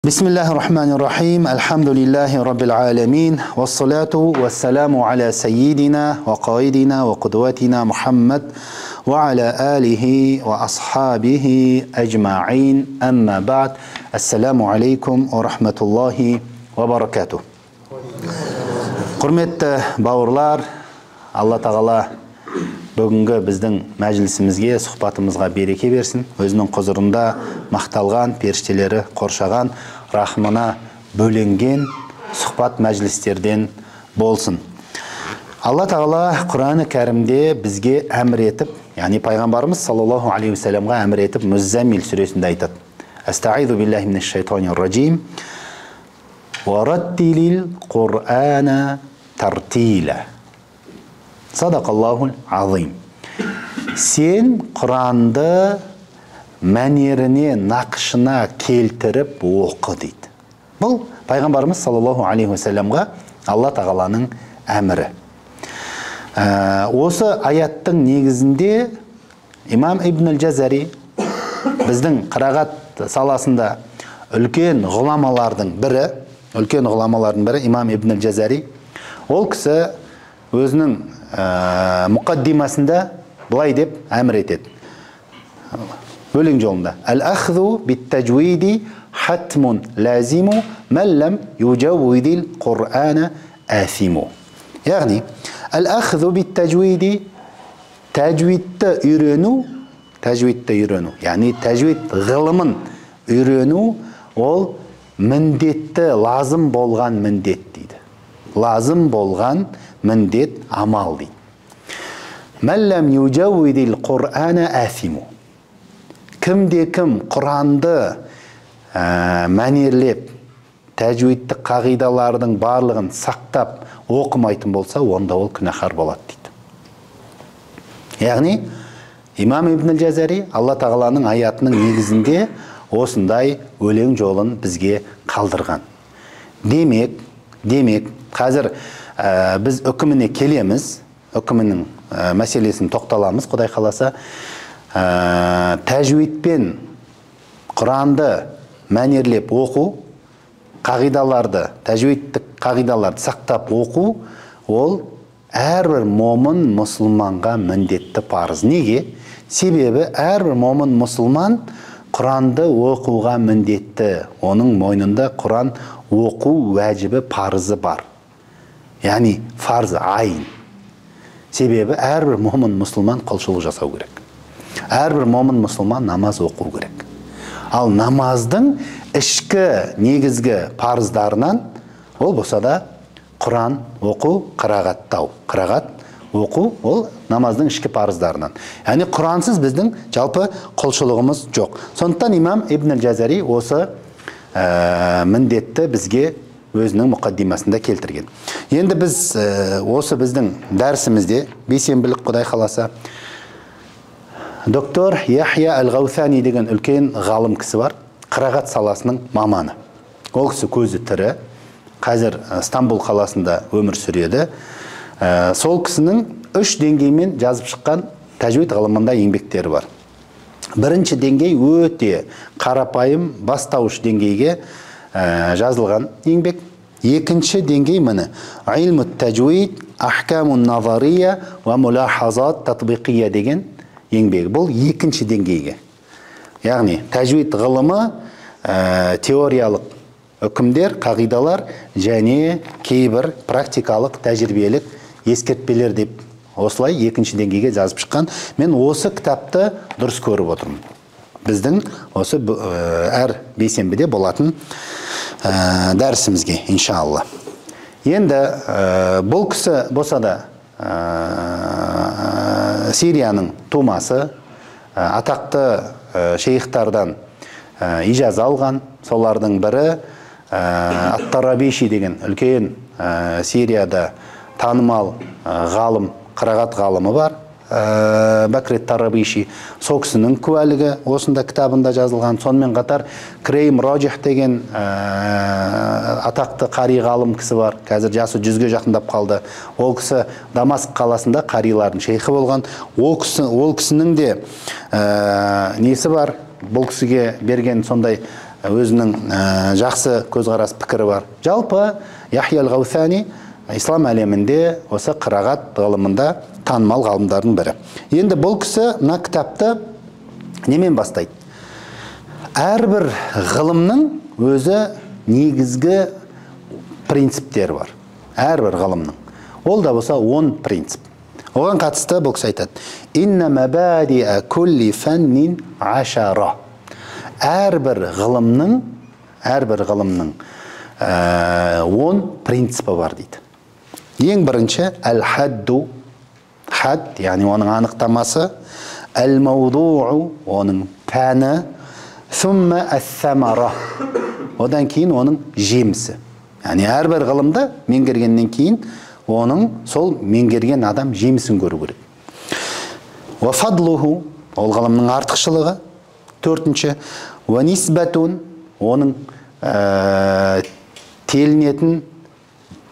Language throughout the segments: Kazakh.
Bismillahirrahmanirrahim. Elhamdülillahi Rabbil alemin. Vessalatu vesselamu ala seyyidina ve qaidina ve kudvetina Muhammed ve ala alihi ve ashabihi ecma'in. Amma ba'd. Esselamu aleykum ve rahmetullahi ve barakatuh. Құрметті бауырлар, Алла тағала бүгінгі біздің мәжілісімізге, сұхбатымызға береке берсін. Өзінің құзырында мақталған, періштелері қоршаған, рахмына бөленген сұхбат мәжілістерден болсын. Алла тағала Құран-ы Кәрімде бізге әмір етіп, яғни пайғамбарымыз саллаллаху алейхи вассаламға әмір етіп, Муззаммил сүресінде айтады. Астаизу биллахи минаш шайтанир раджим. Вараттилил Құр'ана тартила. Садақаллахул азим. Сен Құранды мәнеріне, нақшына келтіріп оқы дейді. Бұл пайғамбарымыз саллаллаху алейхи вассаламға Алла тағаланың әмірі. Осы аяттың негізінде имам Ибн Джазари біздің қырағат саласында үлкен ғұламалардың бірі имам Ибн Джазари. Ол кісі өзінің мұқаддимасында былай деп әмір етеді. Өлең жолында. Әл-ахзу бит-тәжвиди хатмун лазиму мәлләм юджавидил Құр'ана әсиму. Яғни, әл-ахзу бит-тәжвиди тәжвидті үйрену, яғни тәжвид ғылымын үйрену, ол міндетті, лазым болған міндет дейді. Лазым болған міндет, амал дейді. Мәлләм юджавидил Құр'ана әсиму. Кімде-кім Құранды мәнерлеп, тәжвидті қағидалардың барлығын сақтап оқымайтын болса, онда ол күнәһар болады дейді. Яғни, имам Ибн Джазари Алла тағаланың аятының негізінде осындай өлең жолын бізге қалдырған. Демек, қазір біз үкіміне келеміз, үкімінің мәселесін тоқталамыз, Құдай қаласа. Тәжвидпен Құранды мәнерлеп оқу, тәжвидтік қағидаларды сақтап оқу, ол әрбір момын мұсылманға міндетті парыз. Неге? Себебі әрбір момын мұсылман Құранды оқуға міндетті. Оның мойнында Құран оқу уәжібі, парызы бар. Яғни фарзы, айын. Себебі әрбір момын мұсылман құлшылық жасау керек. Әрбір момын мұсылман намаз оқу керек. Ал намаздың ішкі негізгі парыздарынан ол болса да Құран оқу, қырағаттау. Қырағат оқу ол намаздың ішкі парыздарынан. Яғни Құрансыз біздің жалпы құлшылығымыз жоқ. Сондықтан имам Ибн Джазари осы міндетті бізге өзінің мұқаддимасында келтірген. Енді біз осы біздің дәрісімізде, бейсенбілік Құдай қаласа, доктор Яхия Әл-Ғаусани деген үлкен ғалым кісі бар, қырағат саласының маманы. Ол кісі көзі тірі, қазір Стамбул қаласында өмір сүреді. Сол кісінің 3 деңгеймен жазып шыққан тәжвид ғылымында еңбектері бар. Бірінші деңгей өте қарапайым, бастауыш деңгейге жазылған еңбек. Екінші деңгей міне илмут тәжвид, ахкамун назария ва мулахазат татбиқия деген еңбегі. Бұл екінші деңгейге. Яғни тәжвид ғылымы, теориялық үкімдер, қағидалар және кейбір практикалық, тәжірибелік ескертпелер деп осылай екінші деңгейге жазып шыққан. Мен осы кітапты дұрыс көріп отырмын. Біздің осы әр бейсенбіде болатын дәрісімізге, иншалла. Енді бұл кісі болса да Сирияның тумасы, атақты шейхтардан ижаза алған. Солардың бірі Ат-Тарабиши деген үлкен Сирияда танымал ғалым, қырағат ғалымы бар, Бәкір Тарабиши. Сол кісінің куәлігі осында кітабында жазылған. Сонымен қатар Крейм Роджих деген атақты қари ғалым кісі бар. Қазір жасы 100-ге жақындап қалды. Ол кісі Дамаск қаласында қарилардың шейхі болған. Ол кісінің де несі бар? Бұл кісіге берген сондай өзінің жақсы көзқарас пікірі бар. Жалпы Яхия ал-Ғаусани ислам әлемінде осы қырағат ғылымында танымал ғалымдардың бірі. Енді бұл кісі мына кітапты немен бастайды? Әрбір ғылымның өзі негізгі принциптері бар. Әрбір ғылымның. Ол да болса 10 принцип. Оған қатысты бұл кісі айтады. Инна мабадиа кулли фаннин ашара. Әрбір ғылымның 10 принципі бар дейді. Ең бірінші әл-хадду, хад, яғни оның анықтамасы, әл-маудуу, оның пәні, сумма әс-самара, одан кейін оның жемісі. Яғни әрбір ғылымды меңгергеннен кейін оның сол меңгерген адам жемісін көру керек. Ва фадлуху, ол ғылымның артықшылығы. Төртінші, ва нисбатун, оның телінетін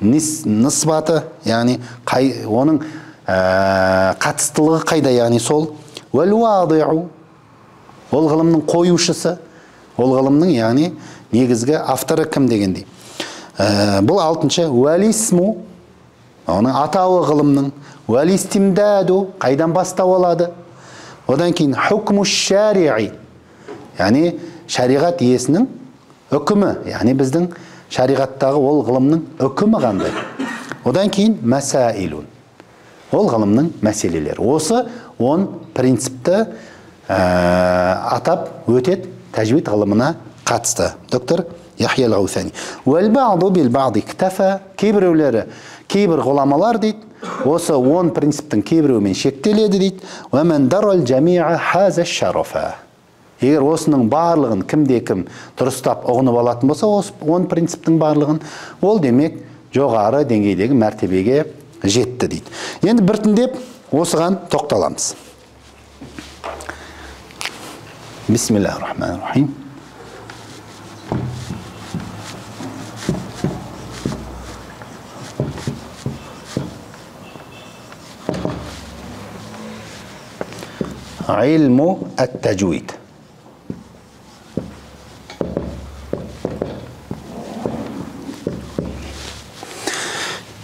нисбаты, яғни оның қатыстылығы қайда, яғни сол. Вал вадиу, ол ғылымның қоюшысы, ол ғылымның яғни негізгі авторы кім дегендей. Бұл алтыншы, уәлисму, оның атауы ғылымның, уәлистимдаду, қайдан бастау алады. Одан кейін хукму шариғи, яғни шариғат иесінің үкімі, яғни біздің шариғаттағы ол ғылымның үкімі қандай. Одан кейін мәсәилун, ол ғылымның мәселелері. Осы 10 принципті атап өтеді тәжвид ғылымына қатысты доктор Яхия ал-Ғаусани. Уәл-баъду бил-баъди иктафа, кейбір ғұламалар дейді, осы 10 принциптің кейбіреуімен шектеледі дейді. Уәмән дарал жамиа хаза шарафа. Егер осының барлығын кімде-кім дұрыстап ұғынып алатын болса, осы 10 принциптің барлығын, ол демек жоғары деңгейдегі мәртебеге жетті дейді. Енді біртіндеп осыған тоқталамыз. Бисмиллахир-рахманир-рахим. Илму ат-таджвид.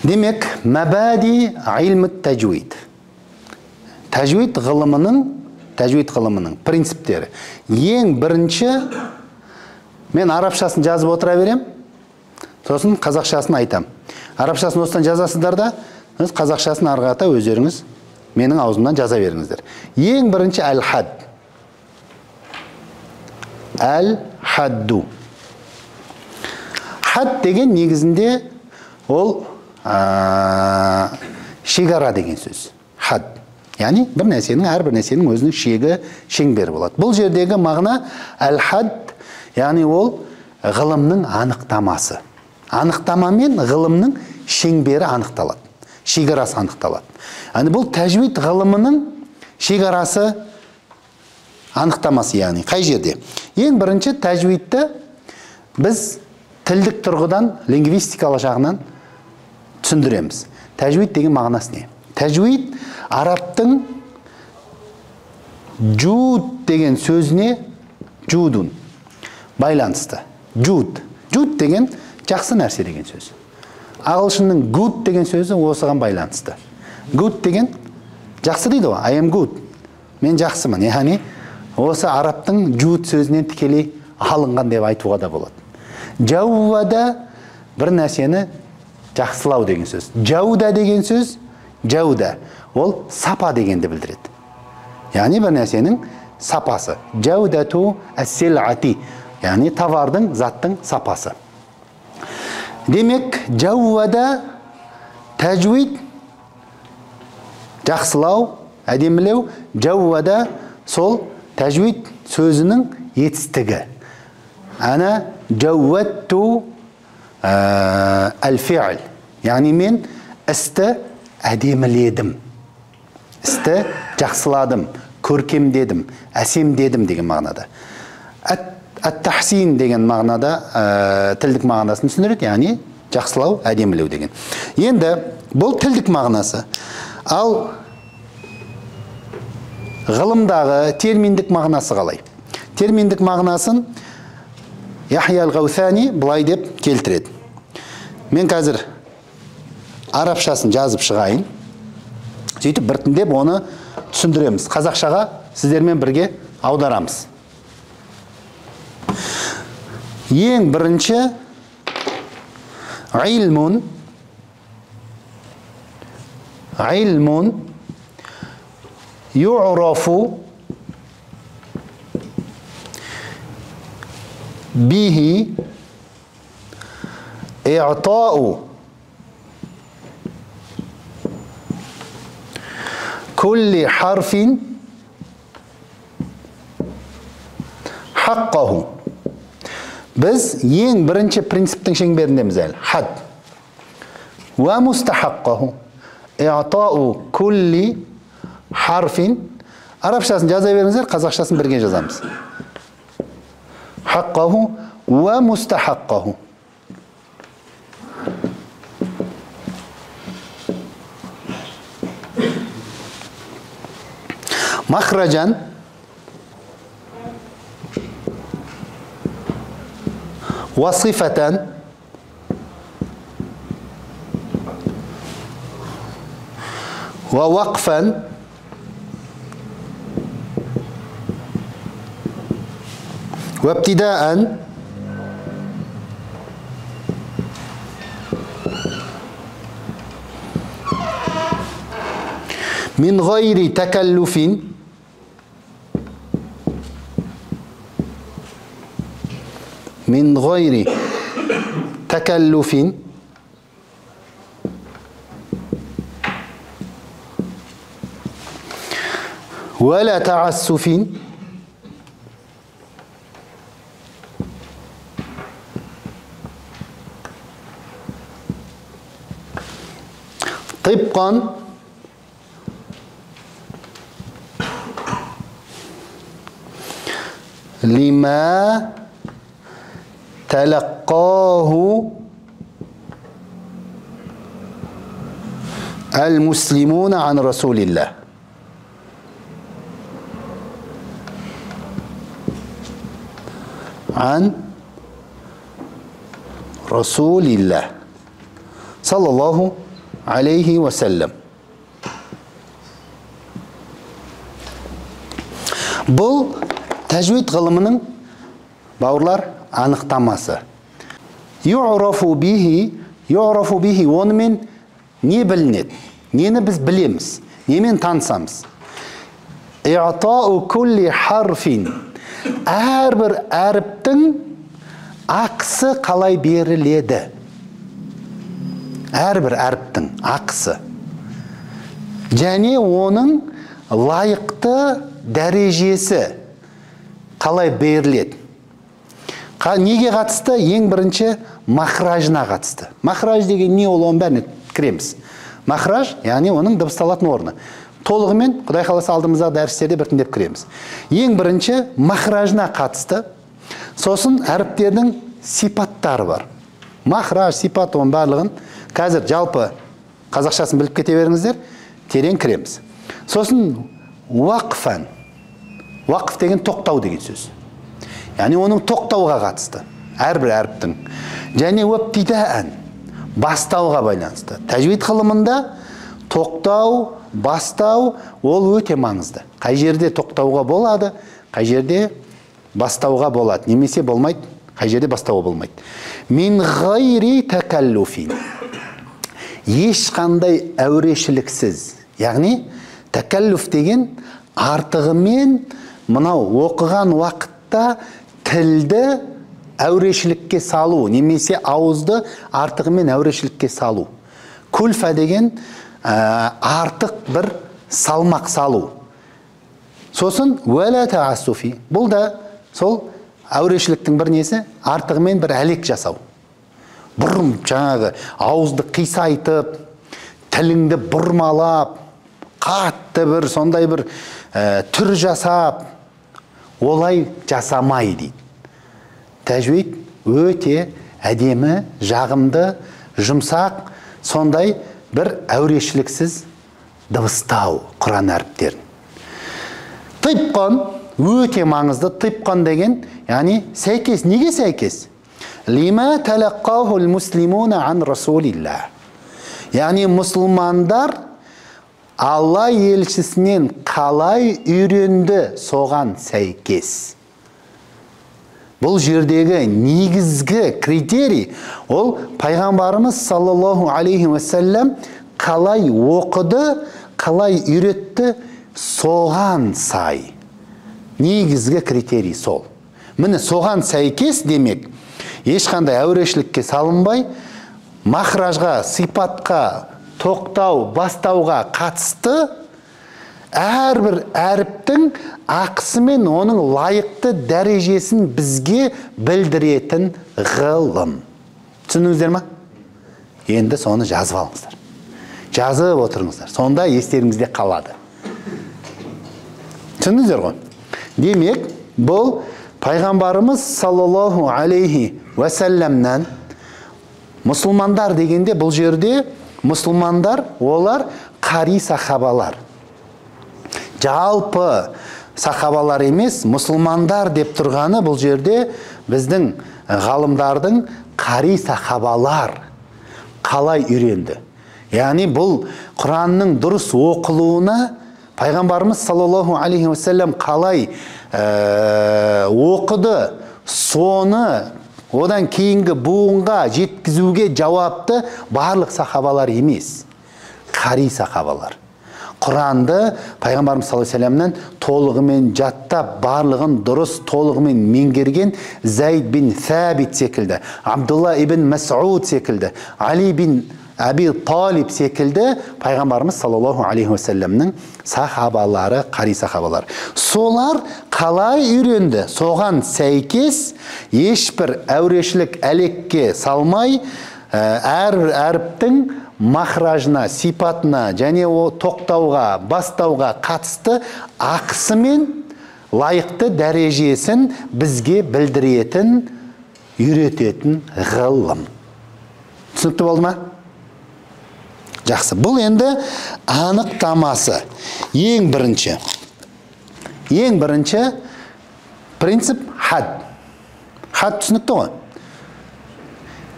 Демек, мәбәди илм ат-таджвид. Таджвид ғылымының принциптері. Ең бірінші, мен арабшасын жазып отыра берем, сосын қазақшасын айтам. Арабшасын осыдан жазасыздар да, қазақшасын арғата өздеріңіз менің аузымнан жаза беріңіздер. Ең бірінші әл-хад. Әл-хадду. Хад деген негізінде ол шегара деген сөз. Хад. Яғни әрбір нәрсенің өзінің шегі, шеңбері болады. Бұл жердегі мағына әл-хад, яғни ол ғылымның анықтамасы. Анықтамамен ғылымның шеңбері анықталады. Шегарасы анықталады. Яғни бұл тәжвид ғылымының шегарасы анықтамасы, яғни қай жерде? Ең бірінші тәжвидті біз тілдік тұрғыдан, лингвистикалық жағынан түсіндіреміз. Тәжвид деген мағынасы не? Тәжвид арабтың жуд деген сөзіне жудун байланысты. Жуд деген жақсы нәрсе деген сөз. Ағылшынның good деген сөзі осыған байланысты. Good деген жақсы дейді ғой. I am good. Мен жақсымын. Яғни осы арабтың жуд сөзінен тікелей алынған деп айтуға да болады. Жауда бір нәрсені жақсылау деген сөз. Жауда деген сөз, жауда ол сапа дегенді білдіреді. Яғни бір нәрсенің сапасы. Жаудату әс-силати, яғни товардың, заттың сапасы. Демек, жауда тәжвид жақсылау, әдемілеу, жауда сол тәжвид сөзінің етістігі. Ана жауатту әл-фи'л, яғни мен істі әдеміледім, істі жақсыладым, көркемдедім, әсемдедім деген мағынада. Әт-тахсин деген мағынада тілдік мағынасын түсіндіреді, яғни жақсылау, әдемілеу деген. Енді бұл тілдік мағынасы. Ал ғылымдағы терминдік мағынасы қалай? Терминдік мағынасын Яхия ал-Гаусани былай деп келтіреді. Мен қазір арабшасын жазып шығайын. Сөйтіп біртіндеп оны түсіндіреміз. Қазақшаға сіздермен бірге аударамыз. Ең бірінші ilmun yu'rafu bihi i'ta'u kulli harfin haqqahu. Biz ең бірінші принциптің шеңберіндеміз әлі. Хад. Ва мустахаққаху. Иътау кулли харфин. Арабшасын жаза беріңіздер, қазақшасын бірге жазамыз. Хаққаху ва мустахаққаху. Махраджан وصفة ووقفا وابتداء من غير تكلف من غير تكلف ولا تعسف طبقا لما تلقاه المسلمون عن رسول الله. عن رسول الله صلى الله عليه وسلم. Бұл тәжвид ғылымының, бауырлар, анықтамасы. Ю'рафу бихи, онымен не білінеді? Нені біз білеміз? Немен танысамыз? И'тау кулли харфин. Әрбір әріптің ақысы қалай беріледі? Әрбір әріптің ақысы. Және оның лайықты дәрежесі қалай беріледі? Неге қатысты? Ең бірінші махражына қатысты. Махраж деген не, ол оның бәріне кіреміз. Махраж, яғни оның дыбысталатын орны. Толығымен, Құдай қаласа алдымыздағы дәрістерде біртіндеп кіреміз. Ең бірінші махражына қатысты. Сосын әріптердің сипаттары бар. Махраж, сипат, оның барлығын қазір жалпы қазақшасын біліп кете беріңіздер, терең кіреміз. Сосын уақфан. Уақф деген тоқтау деген сөз. Яғни оның тоқтауға қатысты, әрбір әріптің. Және уәптидаән, бастауға байланысты. Тәжвид ғылымында тоқтау, бастау, ол өте маңызды. Қай жерде тоқтауға болады, қай жерде бастауға болады. Немесе болмайды, қай жерде бастауға болмайды. Мин ғайри тәкәллуфин. Ешқандай әурешіліксіз. Яғни, тәкәллуф деген артығымен мынау оқыған уақытта тілді әурешілікке салу, немесе ауызды артығымен әурешілікке салу. Күлфа деген артық бір салмақ салу. Сосын уәлә тәассуфи. Бұл да сол әурешіліктің бір несі, артығымен бір әлек жасау. Бұрым жаңағы ауызды қисайтып, тіліңді бұрмалап, қатты бір сондай бір түр жасап, олай жасамай дейді. Тәжвид өте әдемі, жағымды, жұмсақ, сондай бір әурешіліксіз дыбыстау Құран әріптерін. Типқан, өте маңызды. Тыпқан деген, яғни сәйкес. Неге сәйкес? Лима талаққахул муслимуна ан расулилlah. Яғни мұсылмандар Алла елшісінен қалай үйренді, соған сәйкес. Бұл жердегі негізгі критерий ол пайғамбарымыз саллаллаху алейхи уассалам қалай оқыды, қалай үйретті, соған сай. Негізгі критерий сол. Міне соған сәйкес демек, ешқандай әурешілікке салынбай, махражға, сипатқа, тоқтау, бастауға қатысты әрбір әріптің ақысы мен оның лайықты дәрежесін бізге білдіретін ғылым. Түсіндіңіздер ма? Енді соны жазып алыңыздар. Жазып отырыңыздар. Сонда естеріңізде қалады. Түсіндіңіздер ғой? Демек, бұл пайғамбарымыз саллаллаху алейхи уассаламнан мұсылмандар дегенде бұл жерде мұсылмандар, олар қари сахабалар. Жалпы сахабалар емес, мұсылмандар деп тұрғаны бұл жерде біздің ғалымдардың қари сахабалар қалай үйренді. Яғни бұл Құранның дұрыс оқылуына пайғамбарымыз саллаллаху алейхи уассалам қалай оқыды, соны одан кейінгі буынға жеткізуге жауапты барлық сахабалар емес, қари сахабалар. Құранды пайғамбарымыз саллаллаху алейхи вассаламнан толығымен жаттап, барлығын дұрыс толығымен меңгерген Зайд бин Сәбит секілді, Абдулла ибн Мас'уд секілді, Али бин Аби Талиб секілді пайғамбарымыз саллаллаху алейхи вассаламның сахабалары, қари сахабалар. Солар қалай үйренді? Соған сәйкес ешбір әурешілік әлекке салмай, әрбір әріптің махражына, сипатына және тоқтауға, бастауға қатысты ақысы мен лайықты дәрежесін бізге білдіретін, үйрететін ғылым. Түсінікті болды ма? Жақсы. Бұл енді анықтамасы. Ең бірінші принцип хад. Хад түсінікті ғой?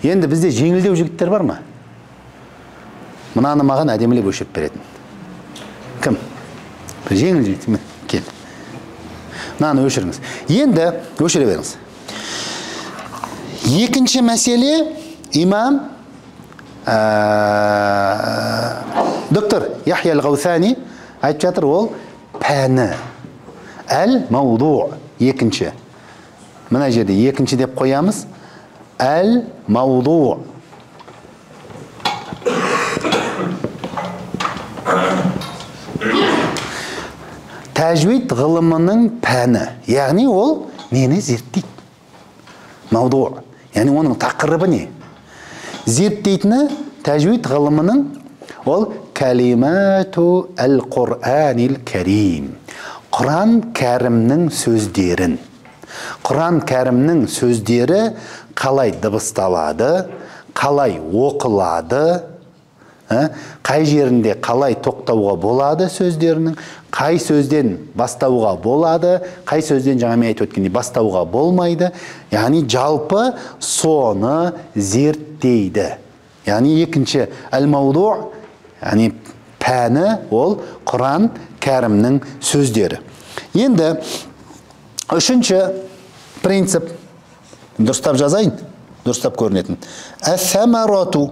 Енді бізде жеңілдеу жігіттер бар ма? Мынаны маған әдемілеп өшіріп беретін. Кім? Бір жеңіл жігіт. Кел. Мынаны өшіріңіз. Енді өшіре беріңіз. Екінші мәселе, имам доктор Яхья Ал-Ғаусани айтып жатыр, ол пәні. Әл-мауду. Екінші. Мына жерде екінші деп қоямыз. Әл-мауду. Тәжвид ғылымының пәні. Яғни ол нені зерттейді? Мауду. Яғни оның тақырыбы не? Зерттейтіні тәжвид ғылымының ол кәлимату әл-Құранил кәрим. Құран кәрімнің сөздерін. Құран кәрімнің сөздері қалай дыбысталады, қалай оқылады, қай жерінде қалай тоқтауға болады сөздерінің, қай сөзден бастауға болады, қай сөзден жаңа мен айтып өткендей бастауға болмайды. Яғни жалпы соны зерттейді. Яғни екінші әл-мауду, яғни пәні, ол Құран кәрімнің сөздері. Енді үшінші принцип, дұрыстап жазайын, дұрыстап көрінетін. Әс-сәмарату.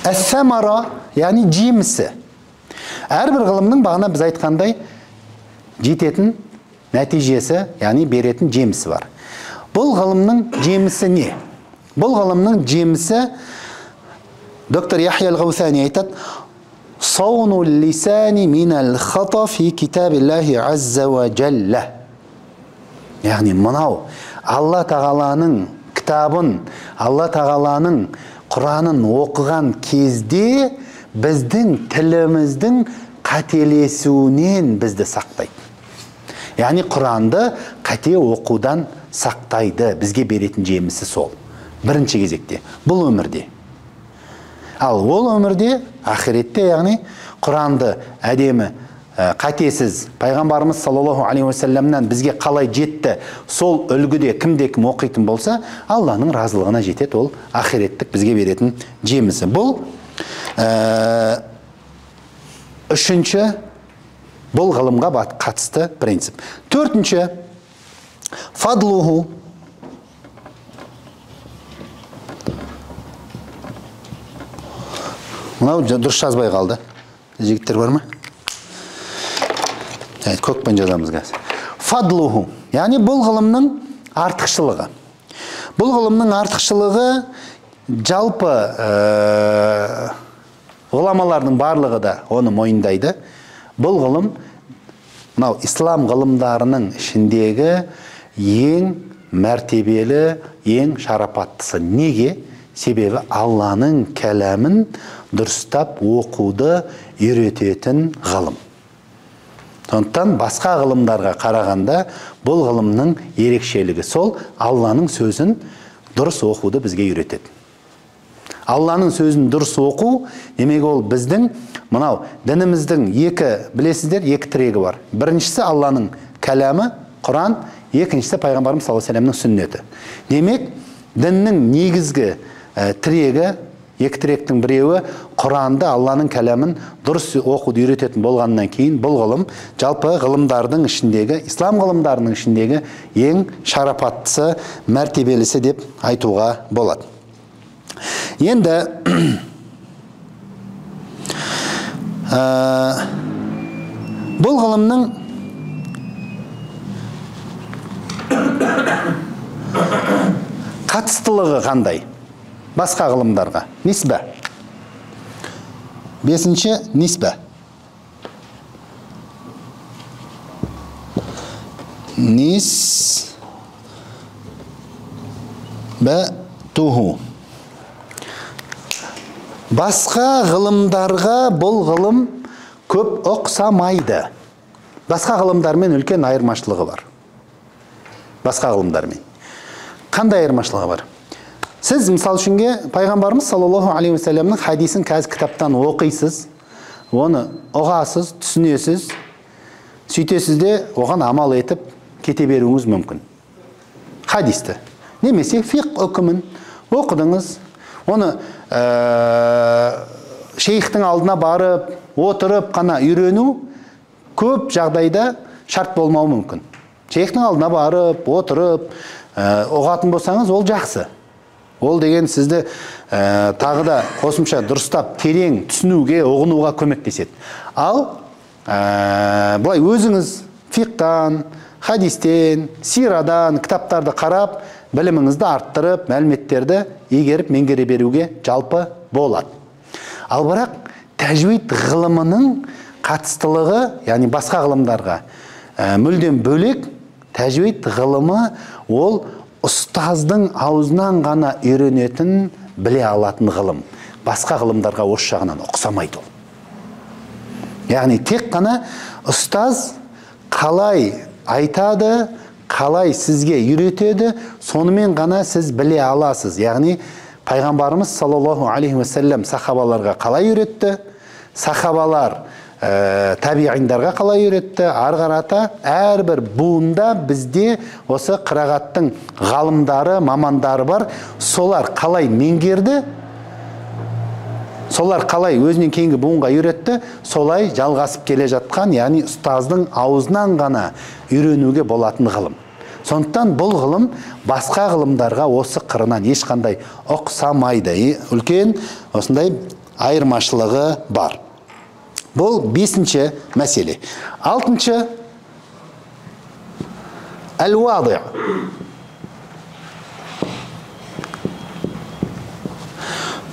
Әс-сәмара, яғни жемісі. Әрбір ғылымның бағана біз айтқандай жететін нәтижесі, яғни беретін жемісі бар. Бұл ғылымның жемісі не? Бұл ғылымның жемісі, доктор Яхья Ал-Ғаусани айтады, «Сауну лисани минал хата фи китабиллахи азза ва джалла». Яғни мынау Алла тағаланың кітабын, Алла тағаланың Құранын оқыған кезде біздің тіліміздің қателесуінен бізді сақтайды. Яғни Құранды қате оқудан сақтайды. Бізге беретін жемісі сол. Бірінші кезекте. Бұл өмірде. Ал ол өмірде, ақиретте, яғни Құранды әдемі, қатесіз пайғамбарымыз саллаллаху алейхи уассаламнан бізге қалай жетті, сол үлгіде кім оқитын болса, Алланың разылығына жетеді, ол ақиреттік бізге беретін жемісі. Бұл үшінші, бұл ғылымға қатысты принцип. Төртінші, фадлуху. Мынау дұрыс жазбай қалды. Жігіттер бар ма? Көкпен жазамыз қазір. Фадлуху, яғни бұл ғылымның артықшылығы. Бұл ғылымның артықшылығы жалпы ғұламалардың барлығы да оны мойындайды. Бұл ғылым, мынау ислам ғылымдарының ішіндегі ең мәртебелі, ең шарапаттысы. Неге? Себебі Алланың кәләмін дұрыстап оқуды үйрететін ғылым. Сондықтан басқа ғылымдарға қарағанда бұл ғылымның ерекшелігі сол Алланың сөзін дұрыс оқуды бізге үйретеді. Алланың сөзін дұрыс оқу, демек ол біздің мынау дініміздің білесіздер, екі тірегі бар. Біріншісі Алланың кәләмі, Құран, екіншісі пайғамбарымыз саллаллаху алейхи вассаламның сүннеті. Демек, діннің негізгі тірегі, екі тіректің біреуі Құранды, Алланың кәләмін дұрыс оқуды үйрететін болғаннан кейін, бұл ғылым жалпы ғылымдардың ішіндегі, ислам ғылымдарының ішіндегі ең шарапаттысы, мәртебелісі деп айтуға болады. Енді бұл ғылымның қатыстылығы қандай? Басқа ғылымдарға. Нисбә. Бесінші, нисбә. Нисбә туху. Басқа ғылымдарға бұл ғылым көп ұқсамайды. Басқа ғылымдармен үлкен айырмашылығы бар. Басқа ғылымдармен. Қандай айырмашылығы бар? Сіз, мысал үшінге, пайғамбарымыз саллаллаху алейхи уассаламның хадисін қазір кітаптан оқисыз, оны ұғасыз, түсінесіз, сөйтесіз де оған амал етіп кете беруіңіз мүмкін. Хадисті. Немесе фиқ үкімін оқыдыңыз, оны шейхтің алдына барып, отырып қана үйрену көп жағдайда шарт болмауы мүмкін. Шейхтің алдына барып, отырып, ұғатын болсаңыз, ол жақсы. Ол деген сізді тағы да қосымша дұрыстап, терең түсінуге, ұғынуға көмектеседі. Ал бұлай өзіңіз фиқтан, хадистен, сирадан, кітаптарды қарап, біліміңізді арттырып, мәліметтерді егеріп, меңгере беруге жалпы болады. Ал бірақ тәжвид ғылымының қатыстылығы, яғни басқа ғылымдарға мүлдем бөлек, тәжвид ғылымы ол ұстаздың аузынан ғана үйренетін, біле алатын ғылым. Басқа ғылымдарға осы жағынан ұқсамайды ол. Яғни тек қана ұстаз қалай айтады, қалай сізге үйретеді, сонымен ғана сіз біле аласыз. Яғни пайғамбарымыз саллаллаху алейхи уассалам сахабаларға қалай үйретті, сахабалар табиғиндарға қалай үйретті, арғарата әрбір буында бізде осы қырағаттың ғалымдары, мамандары бар. Солар қалай меңгерді, солар қалай өзінен кейінгі буынға үйретті, солай жалғасып келе жатқан, яғни ұстаздың аузынан ғана үйренуге болатын ғылым. Сондықтан бұл ғылым басқа ғылымдарға осы қырынан ешқандай ұқсамайды. Үлкен осындай айырмашылығы бар. Бұл бесінші мәселе. Алтыншы, әл-вади.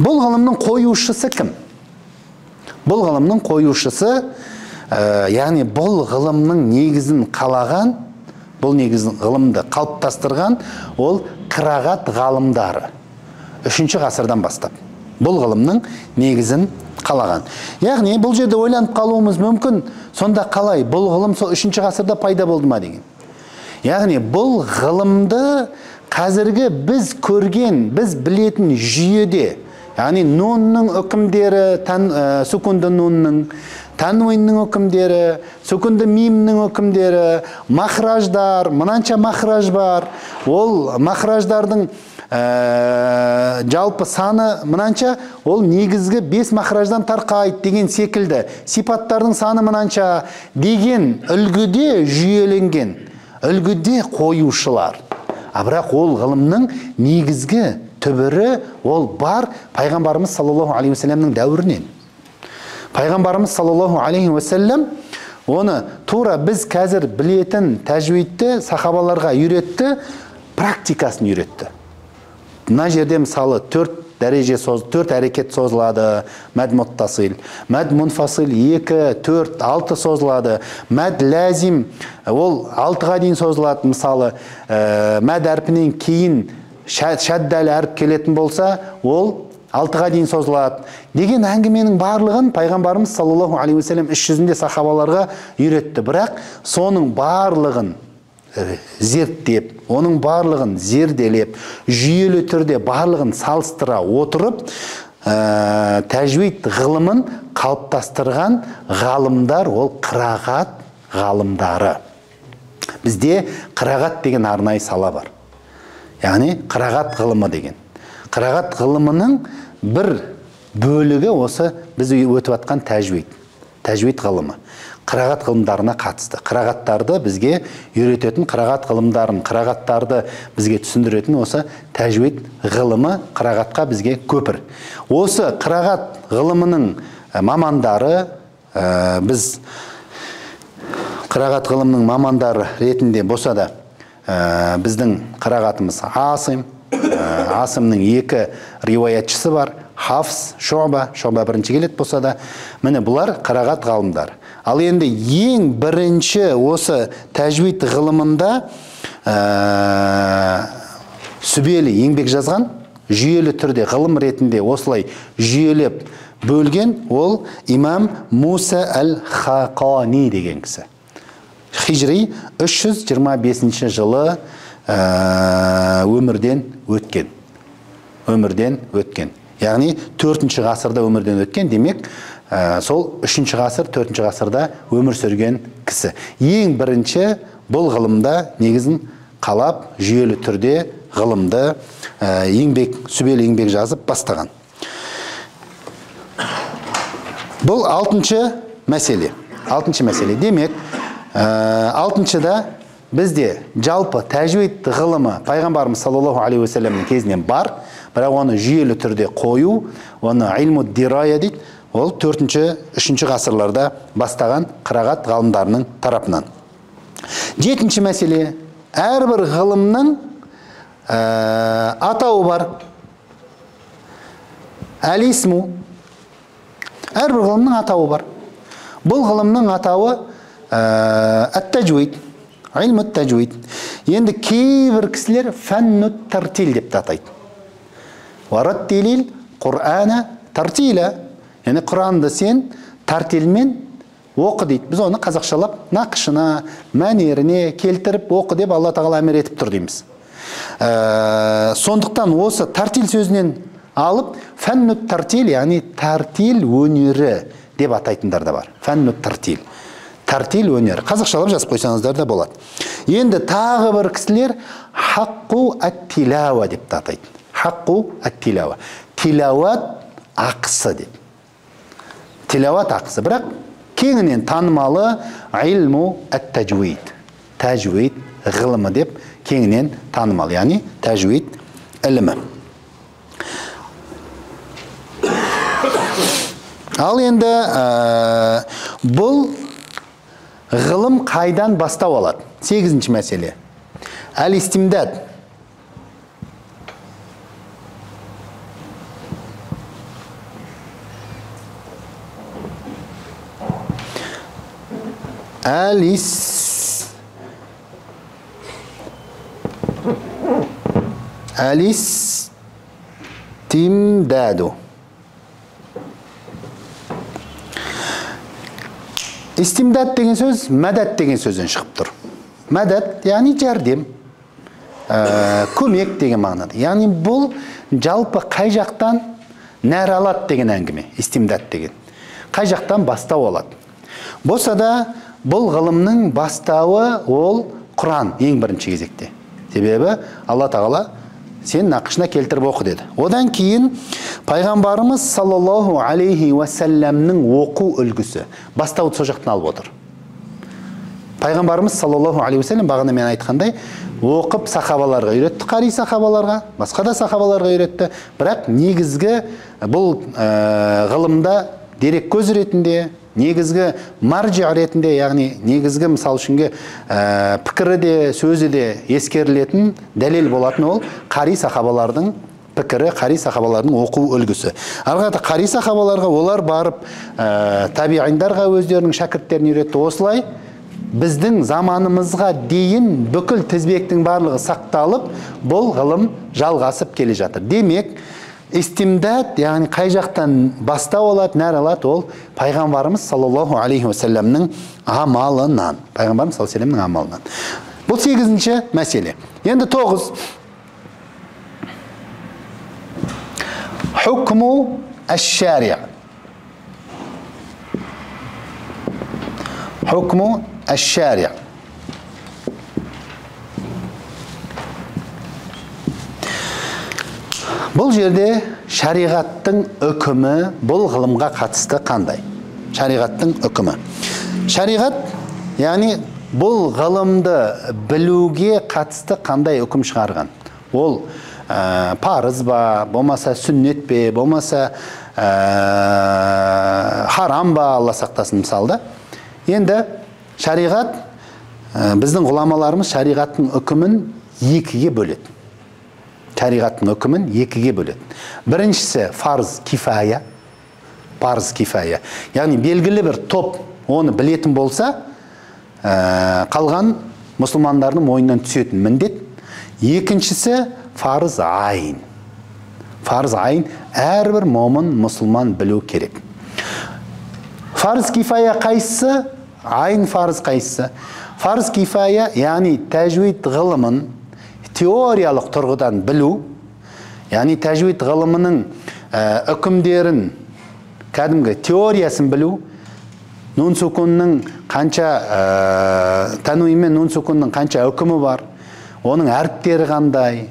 Бұл ғылымның қоюшысы кім? Бұл ғылымның қоюшысы, яғни бұл ғылымның негізін қалаған, бұл негізін ғылымды қалыптастырған, ол қырағат ғалымдары. 3-ші ғасырдан бастап. Бұл ғылымның негізін қалаған. Яғни бұл жерде ойланып қалуымыз мүмкін, сонда қалай бұл ғылым сол 3-ші ғасырда пайда болды ма деген. Яғни бұл ғылымды қазіргі біз көрген, біз білетін жүйеде, яғни нунның үкімдері, сүкінді нунның, танвинның үкімдері, сүкінді мимның үкімдері, махраждар, мынанша махраж бар. Ол махраждардың жалпы саны мынанша, ол негізгі 5 махраждан тарқайды деген секілді. Сипаттардың саны мынанша деген үлгіде жүйеленген, үлгіде қоюшылар. Бірақ ол ғылымның негізгі түбірі ол бар пайғамбарымыз саллаллаху алейхи уассаламның дәуірінен. Пайғамбарымыз саллаллаху алейхи уассалам оны тура біз қазір білетін тәжвидті сахабаларға үйретті, практикасын үйретті. Мына жерде мысалы 4 әрекет созылады, мәд мұттасил, мәд мұнфасил 2, 4, 6 созылады, мәд ләзим ол 6-ға дейін созылады. Мысалы мәд әрпінен кейін шәддәлі әріп келетін болса, ол 6-ға дейін созылады деген әңгіменің барлығын пайғамбарымыз саллаллаху алейхи уассалам іс жүзінде сахабаларға үйретті. Бірақ соның барлығын зерттеп, оның барлығын зерделеп, жүйелі түрде барлығын салыстыра отырып, тәжвид ғылымын қалыптастырған ғалымдар ол қырағат ғалымдары. Бізде қырағат деген арнайы сала бар. Яғни қырағат ғылымы деген. Қырағат ғылымының бір бөлігі осы біз өтіп атқан тәжвид ғылымы. Қырағат ғылымдарына қатысты. Қырағаттарды бізге үйрететін қырағат ғылымдарын, қырағаттарды бізге түсіндіретін осы тәжвид ғылымы қырағатқа бізге көпір. Осы қырағат ғылымының мамандары, біз қырағат ғылымның мамандары ретінде болса да, біздің қырағатымыз Асымның 2 риуаятшысы бар, Хафс, Шуба бірінші келет болса да, міне бұлар қырағат ғалымдар. Ал енді ең бірінші осы тәжвид ғылымында сүбелі еңбек жазған, жүйелі түрде ғылым ретінде осылай жүйелеп бөлген ол имам Муса әл-Хақани деген кісі. Хижри 325 жылы өмірден өткен. Яғни 4-ші ғасырда өмірден өткен, демек, сол 3-ші ғасыр, 4-ші ғасырда өмір сүрген кісі. Ең бірінші бұл ғылымда негізін қалап, жүйелі түрде ғылымды сүбелі еңбек жазып бастаған. Бұл 6-ші мәселе. Демек, 6-шыда бізде жалпы тәжвид ғылымы пайғамбарымыз саллаллаху алейхи уассаламның кезінен бар, бірақ оны жүйелі түрде қою, оны илму дирая дейді, ол 4-3 ғасырларда бастаған қырағат ғалымдарының тарапынан. 7-ші мәселе, әрбір ғылымның атауы бар. Әл-исму. Әрбір ғылымның атауы бар. Бұл ғылымның атауы әт-тәжвид, илму тәжвид. Енді кейбір кісілер фәннут тартил деп атайды. Вараттилил Құр'ана тартила. Яғни Құранды сен тартилмен оқы дейді. Біз оны қазақшалап нақышына, мәнеріне келтіріп оқы деп Алла тағала әмір етіп тұр дейміз. Сондықтан осы тартил сөзінен алып, фәннут тартил, яғни тартил өнері деп атайтындар да бар. Фәннут тартил. Тартил өнері. Қазақшалап жазып қойсаңыздар да болады. Енді тағы бір кісілер хаққу ат-тилауа деп атайды. Хаққу ат-тилауа. Тилауат ақысы деп. Тилауат ақысы. Бірақ кеңінен танымалы илму ат-тәжвид. Тәжвид ғылымы деп кеңінен танымалы. Яғни тәжвид ілімі. Ал енді бұл ғылым қайдан бастау алады? 8-ші мәселе. Әл-истимдад. Әл-истимдаду. Истимдад деген сөз, мәдәт деген сөзден шығып тұр. Мәдәт, яғни жәрдем, көмек деген мағынада. Яғни бұл жалпы қай жақтан нәр алады деген әңгіме, истимдат деген. Қай жақтан бастау алады? Болса да бұл ғылымның бастауы ол Құран ең бірінші кезекте. Себебі Алла Тағала сен нақышына келтіріп оқы деді. Одан кейін пайғамбарымыз саллаллаху алейхи уассаламның оқу үлгісі бастауды сол жақтан алып отыр. Пайғамбарымыз саллаллаху алейхи уассалам бағана мен айтқандай оқып сахабаларға үйретті, қари сахабаларға, басқа да сахабаларға үйретті. Бірақ негізгі бұл ғылымда дерек көз ретінде, негізгі маржи ретінде, яғни негізгі мысал үшінге пікірі де, сөзі де ескерілетін дәлел болатын ол қари сахабалардың пікірі, қари сахабалардың оқу үлгісі. Арғата қари сахабаларға олар барып табиғиндарға өздерінің шәкірттерін үйретті. Осылай біздің заманымызға дейін бүкіл тізбектің барлығы сақталып, бұл ғылым жалғасып келе жатыр. Демек, истимдат, яғни қай жақтан бастау алады, нәр алады, ол пайғамбарымыз саллаллаху алейхи уассаламның амалынан. Пайғамбарымыз саллаллаху алейхи уассаламның амалынан. Бұл 8-ші мәселе. Енді 9. Хукму әш-шариғ. Хукму әш-шариғ. Бұл жерде шариғаттың үкімі бұл ғылымға қатысты қандай? Шариғаттың үкімі. Шариғат, яғни бұл ғылымды білуге қатысты қандай үкім шығарған? Ол парыз ба, болмаса сүннет пе, болмаса харам ба, Алла сақтасын мысалда. Енді шариғат, біздің ғұламаларымыз шариғаттың үкімін екіге бөледі. Шариғаттың үкімін екіге бөледі. Біріншісі фарз кифая. Парыз кифая. Яғни белгілі бір топ оны білетін болса, қалған мұсылмандардың мойнынан түсетін міндет. Екіншісі фарыз айын. Фарыз айын әрбір момын мұсылман білу керек. Фарыз кифая қайсысы? Айын фарыз қайсысы? Фарыз кифая, яғни тәжвид ғылымын теориялық тұрғыдан білу, яғни тәжвид ғылымының үкімдерін, кәдімгі теориясын білу, нун сукунның қанша тануи мен нун сукунның қанша үкімі бар, оның әріптері қандай,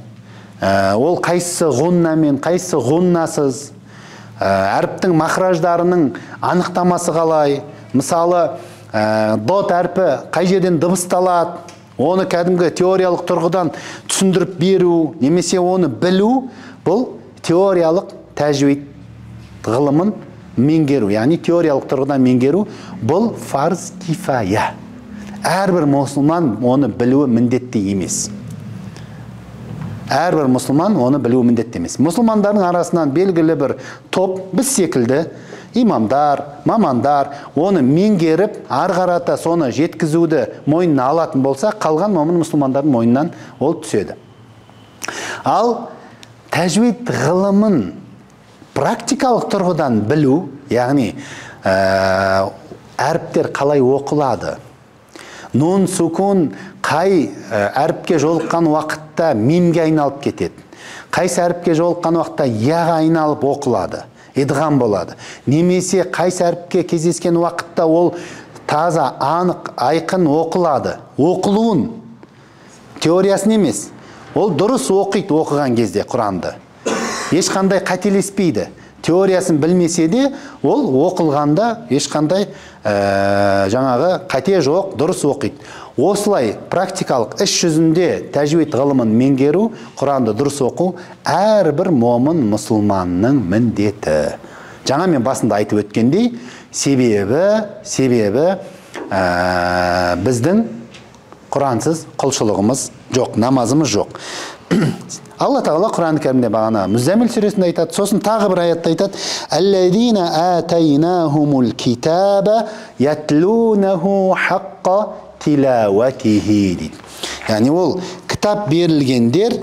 ол қайсысы ғуннамен, қайсысы ғуннасыз, әріптің махраждарының анықтамасы қалай, мысалы дот әрпі қай жерден дыбысталады, оны кәдімгі теориялық тұрғыдан түсіндіріп беру, немесе оны білу, бұл теориялық тәжвид ғылымын меңгеру, яғни теориялық тұрғыдан меңгеру, бұл фарз кифая. Әрбір мұсылман оны білуі міндетті емес. Әрбір мұсылман оны білуі міндетті емес. Мұсылмандардың арасынан белгілі бір топ, біз секілді, имамдар, мамандар, оны меңгеріп, арғарата соны жеткізуді мойнына алатын болса, қалған момын мұсылмандардың мойнынан ол түседі. Ал тәжвид ғылымын практикалық тұрғыдан білу, яғни әріптер қалай оқылады, нун сукун қай әріпке жолыққан уақытта мимге айналып кетеді, қайсы әріпке жолыққан уақытта яға айналып оқылады, идғам болады. Немесе қайсы әріпке кездескен уақытта ол таза, анық, айқын оқылады. Оқылуын, теориясын емес. Ол дұрыс оқиды оқыған кезде Құранды. Ешқандай қателеспейді. Теориясын білмесе де, ол оқылғанда ешқандай жаңағы қате жоқ, дұрыс оқиды. Осылай практикалық іс жүзінде тәжвид ғылымын меңгеру, Құранды дұрыс оқу әрбір момын мұсылманның міндеті. Жаңа мен басында айтып өткендей, себебі біздің Құрансыз құлшылығымыз жоқ, намазымыз жоқ. Алла Тағала Құран кәрімде бағана Мүззәмил сүресінде айтады, сосын тағы бір аятта айтады: «Әлләзина атайнахумул китаба ятлунаху хаққа тилауатихи» дейді. Яғни ол кітап берілгендер,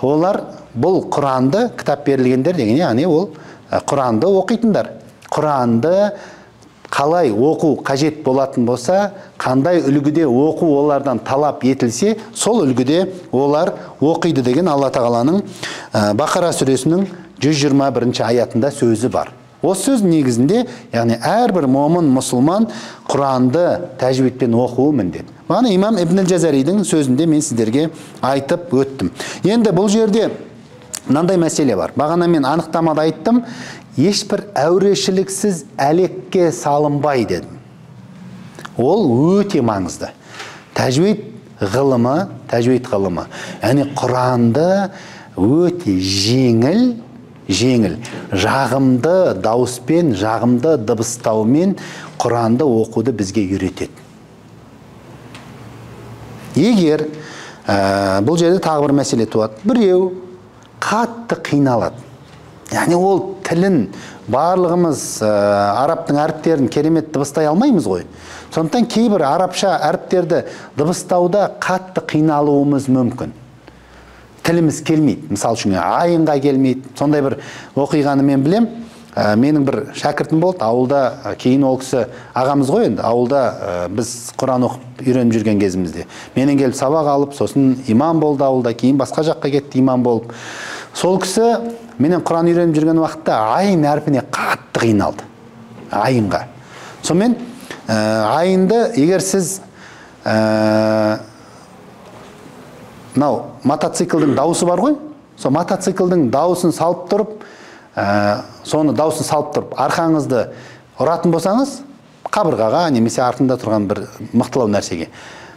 олар бұл Құранды, кітап берілгендер деген, яғни ол Құранды оқитындар. Құранды қалай оқу қажет болатын болса, қандай үлгіде оқу олардан талап етілсе, сол үлгіде олар оқиды деген Алла тағаланың Бақара сүресінің 121 аятында сөзі бар. Осы сөз негізінде, яғни әрбір момын мұсылман Құранды тәжвидпен оқуы міндет. Бағана имам Ибн Жазаридің сөзінде мен сіздерге айтып өттім. Енді бұл жерде мынандай мәселе бар. Бағана мен анықтамада айттым, ешбір әурешіліксіз әлекке салынбай дедім. Ол өте маңызды. Тәжвид ғылымы, яғни Құранды өте жеңіл, жағымды дауыспен, жағымды дыбыстаумен Құранды оқуды бізге үйретеді. Егер бұл жерде тағы бір мәселе туады. Біреу қатты қиналады. Яғни ол тілін барлығымыз арабтың әріптерін керемет дыбыстай алмаймыз ғой. Сондықтан кейбір арабша әріптерді дыбыстауда қатты қиналуымыз мүмкін. Тіліміз келмейді. Мысал үшін айынға келмейді. Сондай бір оқиғаны мен білем. Менің бір шәкіртім болды. Ауылда кейін ол кісі ағамыз ғой енді. Ауылда біз Құран оқып үйреніп жүрген кезімізде. Менен келіп сабақ алып, сосын имам болды ауылда, кейін басқа жаққа кетті имам болып. Сол кісі менен Құран үйреніп жүрген уақытта айын әрпіне қатты қиналды. Айынға. Сонымен айынды егер сіз мотоциклдің дауысы бар ғой, сол мотоциклдің дауысын салып тұрып, арқаңызды ұратын болсаңыз, қабырғаға немесе артында тұрған бір мықтылау нәрсеге,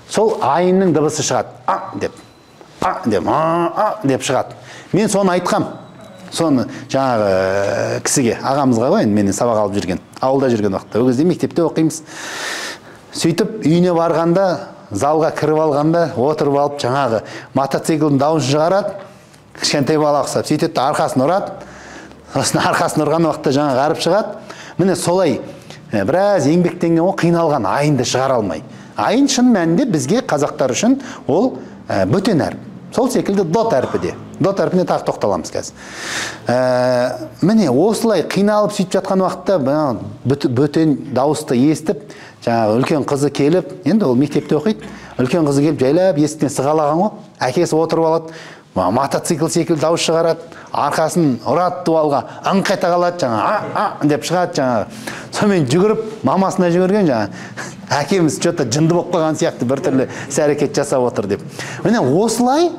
сол айынның дыбысы шығады. Деп шығады. Мен соны айтқам. Соны жаңағы кісіге, ағамызға ғой, менен сабақ алып жүрген, ауылда жүрген уақытта. Ол кезде мектепте оқимыз. Сөйтіп үйіне барғанда, залға кіріп алғанда, отырып алып, жаңағы мотоциклдің дауысын шығарады, кішкентай бала ұқсап, сөйтіп арқасын ұрады. Сосын арқасын ұрған уақытта жаңағы әріп шығады. Міне солай біраз еңбектенген, ол қиналған, айынды шығара алмай. Айын шын мәнінде бізге қазақтар үшін ол бөтен әріп. Сол секілді дот әрпі де. Дот әрпіне тағы тоқталамыз қазір. Міне осылай қиналып сөйтіп жатқан уақытта бөтен дауысты естіп, жаңағы үлкен қызы келіп, енді ол мектепте оқиды, үлкен қызы келіп жайлап есіктен сығалаған ғой, әкесі отырып алады, мотоцикл секілді дауыс шығарады, арқасын ұрады дуалға, аңқайта қалады, жаңағы деп шығады, жаңағы. Сонымен жүгіріп, мамасына жүгірген, жаңағы, әкеміз что-то жынды болып қалған сияқты біртүрлі іс-әрекет жасап отыр деп. Міне осылай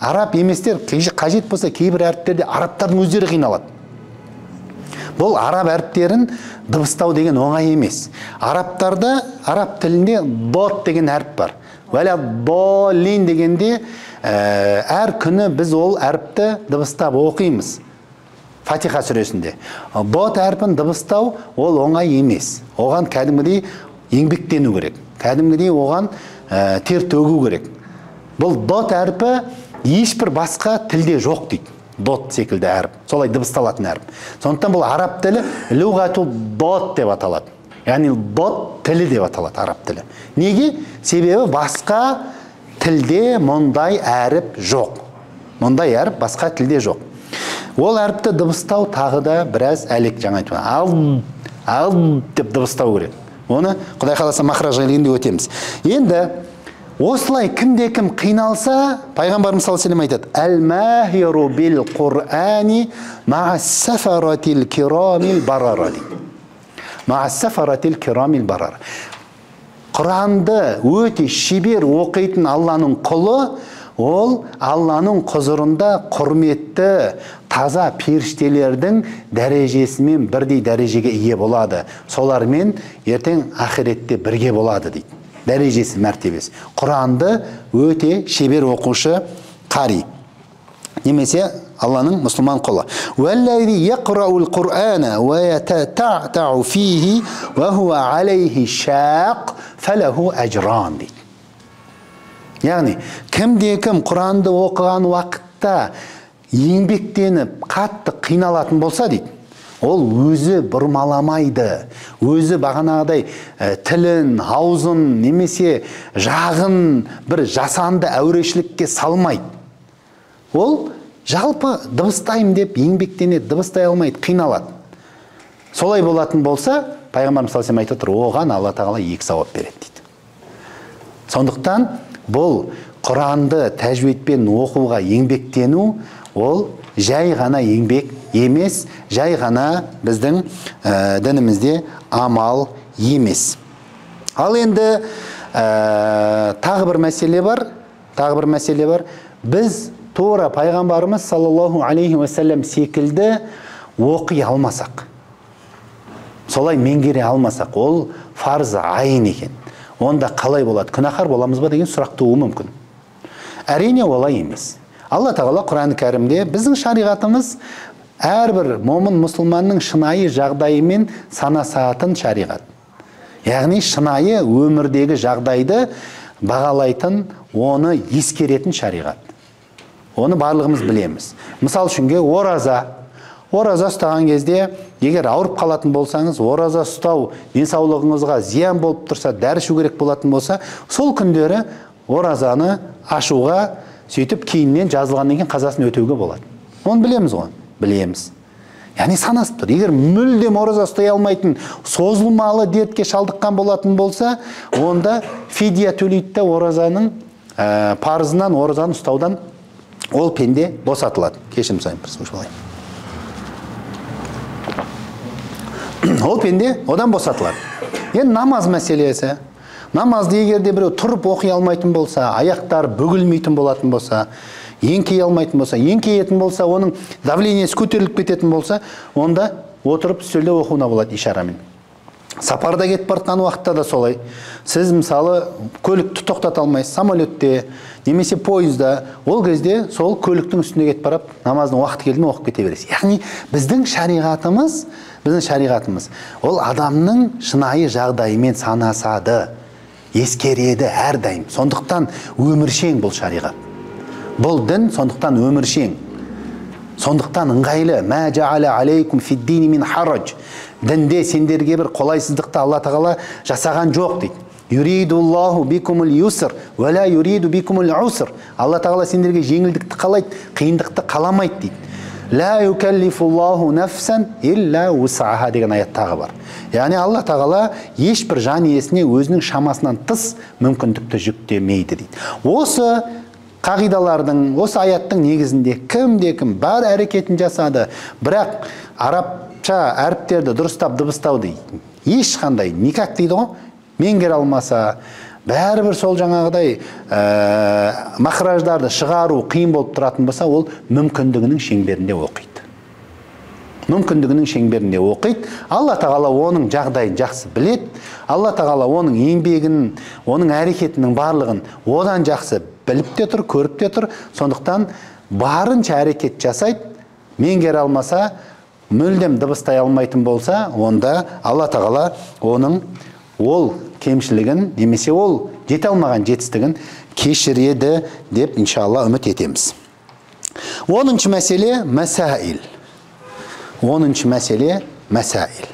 араб еместер қажет болса кейбір әріптерде арабтардың өздері қиналады. Бұл араб әріптерін дыбыстау деген оңай емес. Арабтарда, араб тілінде дот деген әріп бар. Вәлә долин дегенде әр күні біз ол әріпті дыбыстап оқимыз. Фатиха сүресінде. Дот әрпін дыбыстау ол оңай емес. Оған кәдімгідей еңбектену керек. Кәдімгідей оған тер төгу керек. Бұл дот әрпі ешбір басқа тілде жоқ дейді. Дот секілді әріп. Солай дыбысталатын әріп. Сондықтан бұл араб тілі луғатул дот деп аталады. Яғни дот тілі деп аталады араб тілі. Неге? Себебі басқа тілде мұндай әріп жоқ. Мұндай әріп басқа тілде жоқ. Ол әріпті дыбыстау тағы да біраз әлек жаңа айтып. Ал деп дыбыстау керек. Оны Құдай қаласа махражға келгенде өтеміз. Енді осылай кімде-кім қиналса, пайғамбарымыз саллаллаху алейхи айтады: "Әл-мәхиру бил Құр'ани ма'ас-сафаратил кирамил барара." Ма'ас-сафаратил кирамил барара. Құранды өте шебер оқитын Алланың құлы, ол Алланың құзырында құрметті, таза періштелердің дәрежесімен бірдей дәрежеге ие болады. Солармен ертең ақиретте бірге болады дейді. Дәрежесі, мәртебесі. Құранды өте шебер оқушы қари. Немесе Алланың мұсылман құлы. "Уәлләзи яқраул Құр'ана ва ятатa'тa'у фихи ва хуа алейхи шақ фалаху ажран" дейді. Яғни, кімде-кім Құранды оқыған уақытта еңбектеніп, қатты қиналатын болса дейді, ол өзі бұрмаламайды, өзі бағанағыдай тілін, аузын, немесе жағын бір жасанды әурешілікке салмайды. Ол жалпы дыбыстайым деп еңбектенеді, дыбыстай алмайды, қиналады. Солай болатын болса, пайғамбарымыз саллаллаху алейхи айтып отыр, оған Алла тағала 2 сауап береді дейді. Сондықтан бұл Құранды тәжвидпен оқуға еңбектену ол жай ғана еңбек емес, жай ғана біздің дінімізде амал емес. Ал енді тағы бір мәселе бар. Біз тура пайғамбарымыз саллаллаху алейхи уассалам секілді оқи алмасақ, солай меңгере алмасақ, ол фарзы айын екен. Онда қалай болады? Күнәһар боламыз ба деген сұрақ тууы мүмкін. Әрине олай емес. Алла тағала Құран кәрімде біздің шариғатымыз әрбір момын мұсылманның шынайы жағдайымен санасатын шариғат. Яғни шынайы өмірдегі жағдайды бағалайтын, оны ескеретін шариғат. Оны барлығымыз білеміз. Мысал үшінге ораза ұстаған кезде, егер ауырып қалатын болсаңыз, ораза ұстау денсаулығыңызға зиян болып тұрса, дәрі ішу керек болатын болса, сол күндері оразаны ашуға, сөйтіп кейіннен жазылғаннан кейін қазасын өтеуге болады. Оны білеміз ғой? Білеміз. Яғни санасып тұр. Егер мүлдем ораза ұстай алмайтын, созылмалы дертке шалдыққан болатын болса, онда фидия төлейді, оразаның парызынан, оразаны ұстаудан ол пенде босатылады. Кешірім сұраймын, ол пенде одан босатылады. Енді намаз мәселесі. Намазды егерде біреу тұрып оқи алмайтын болса, аяқтар бүгілмейтін болатын болса, еңкей алмайтын болса, еңкейетін болса, оның давлениесі көтеріліп кететін болса, онда отырып үстелде оқуына болады ишарамен. Сапарда кетіп бартқан уақытта да солай. Сіз мысалы көлікті тоқтата алмайсыз, самолетте немесе пойызда, ол кезде сол көліктің үстінде кетіп барып, намаздың уақыты келді оқып кете бересіз. Яғни біздің шариғатымыз ол адамның шынайы жағдайымен санасады, ескереді әрдайым. Сондықтан өміршең бұл шариғат. Бұл дін сондықтан өміршең. Сондықтан ыңғайлы. Мә жа'ала алейкум фиддини мин хараж. Дінде сендерге бір қолайсыздықты Алла тағала жасаған жоқ дейді. Юридуллаху бикумул юср ва ла юриду бикумул уср. Алла тағала сендерге жеңілдікті қалайды, қиындықты қаламайды дейді. Ла юкаллифуллаху нафсан илля усаха деген аят тағы бар. Яғни Алла тағала ешбір жан иесіне өзінің шамасынан тыс мүмкіндікті жүктемейді дейді. Осы қағидалардың, осы аяттың негізінде кім бар әрекетін жасады, бірақ арабша әріптерді дұрыстап дыбыстауды ешқандай никак дейді ғой, меңгере алмаса, бәрібір сол жаңағыдай махраждарды шығару қиын болып тұратын болса, ол мүмкіндігінің шеңберінде оқиды. Алла тағала оның жағдайын жақсы біледі. Алла тағала оның еңбегін, оның әрекетінің барлығын одан жақсы біліп те тұр, көріп те тұр. Сондықтан барынша әрекет жасайды. Меңгере алмаса, мүлдем дыбыстай алмайтын болса, онда Алла тағала оның ол кемшілігін, немесе ол жете алмаған жетістігін кешіреді деп иншалла үміт етеміз. 10-ші мәселе мәсаил. 10-ші мәселе мәсаил.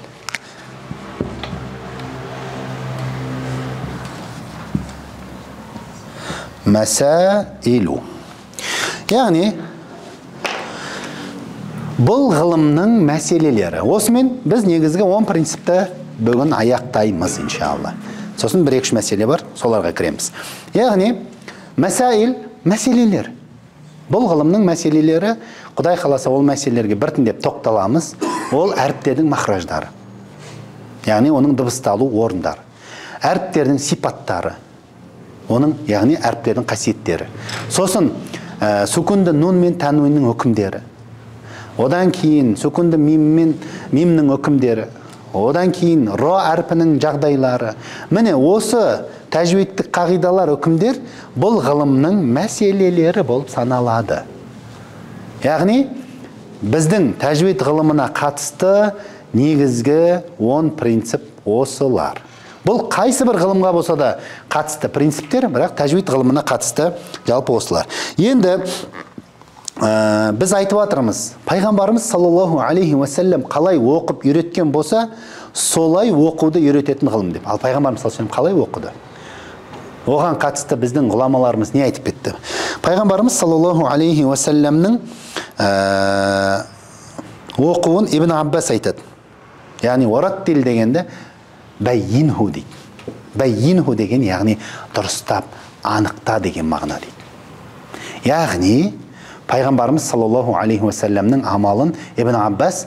Мәсаилу. Яғни бұл ғылымның мәселелері. Осымен біз негізгі 10 принципті бүгін аяқтаймыз иншалла. Сосын 1-2 мәселе бар, соларға кіреміз. Яғни мәсаил, мәселелер. Бұл ғылымның мәселелері, Құдай қаласа ол мәселелерге біртіндеп тоқталамыз. Ол әріптердің махраждары. Яғни оның дыбысталу орындары. Әріптердің сипаттары. Оның, яғни әріптердің қасиеттері. Сосын сүкунді нун мен тануинның үкімдері. Одан кейін сүкунді мимнің үкімдері. Одан кейін ро әрпінің жағдайлары. Міне осы тәжвидтік қағидалар, үкімдер бұл ғылымның мәселелері болып саналады. Яғни біздің тәжвид ғылымына қатысты негізгі 10 принцип осылар. Бұл қайсы бір ғылымға болса да қатысты принциптер, бірақ тәжвид ғылымына қатысты жалпы осылар. Енді біз айтып атырмыз, пайғамбарымыз саллаллаху алейхи уассалам қалай оқып үйреткен болса, солай оқуды үйрететін ғылым деп. Ал пайғамбарымыз саллаллаху алейхи уассалам қалай оқыды? Оған қатысты біздің ғұламаларымыз не айтып кетті? Пайғамбарымыз саллаллаху алейхи уассаламның оқуын Ибн Аббас айтады. Яғни ораттил дегенде Бәйинху дейді. Бәйинху деген, яғни дұрыстап, анықта деген мағына дейді. Яғни, пайғамбарымыз саллаллаху алейхи уассаламның амалын Ибн Аббас